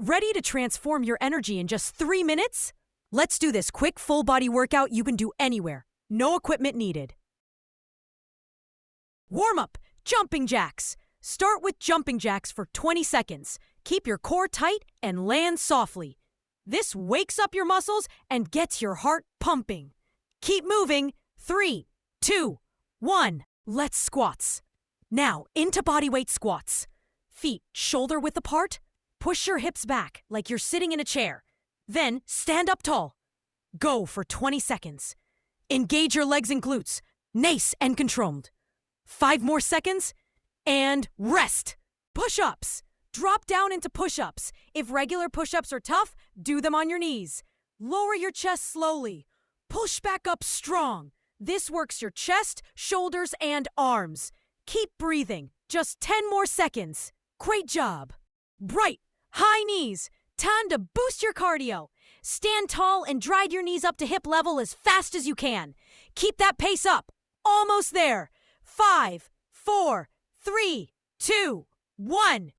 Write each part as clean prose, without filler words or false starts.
Ready to transform your energy in just 3 minutes? Let's do this quick full body workout you can do anywhere. No equipment needed. Warm up, jumping jacks. Start with jumping jacks for 20 seconds. Keep your core tight and land softly. This wakes up your muscles and gets your heart pumping. Keep moving. 3, 2, 1. Let's squats. Now into bodyweight squats. Feet shoulder width apart. Push your hips back like you're sitting in a chair. Then stand up tall. Go for 20 seconds. Engage your legs and glutes, nice and controlled. 5 more seconds, and rest. Push-ups. Drop down into push-ups. If regular push-ups are tough, do them on your knees. Lower your chest slowly. Push back up strong. This works your chest, shoulders, and arms. Keep breathing. Just 10 more seconds. Great job. Right. High knees. Time to boost your cardio. Stand tall and drive your knees up to hip level as fast as you can. Keep that pace up. Almost there. 5, 4, 3, 2, 1.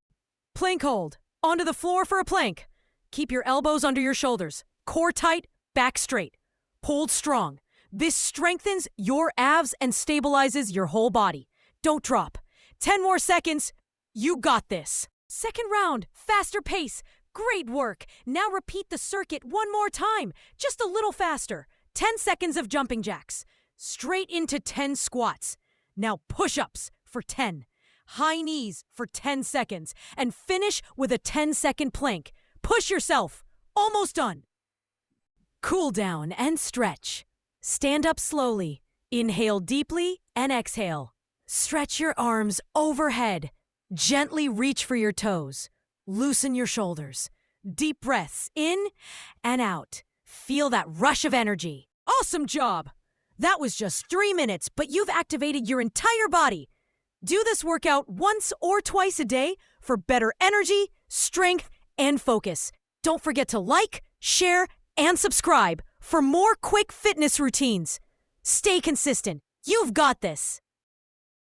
Plank hold. Onto the floor for a plank. Keep your elbows under your shoulders. Core tight, back straight. Hold strong. This strengthens your abs and stabilizes your whole body. Don't drop. 10 more seconds. You got this. Second round, faster pace. Great work. Now repeat the circuit one more time, just a little faster. 10 seconds of jumping jacks. Straight into 10 squats. Now push-ups for 10. High knees for 10 seconds. And finish with a 10-second plank. Push yourself. Almost done. Cool down and stretch. Stand up slowly. Inhale deeply and exhale. Stretch your arms overhead. Gently reach for your toes. Loosen your shoulders. Deep breaths in and out. Feel that rush of energy. Awesome job! That was just 3 minutes, but you've activated your entire body. Do this workout once or twice a day for better energy, strength, and focus. Don't forget to like, share, and subscribe for more quick fitness routines. Stay consistent. You've got this.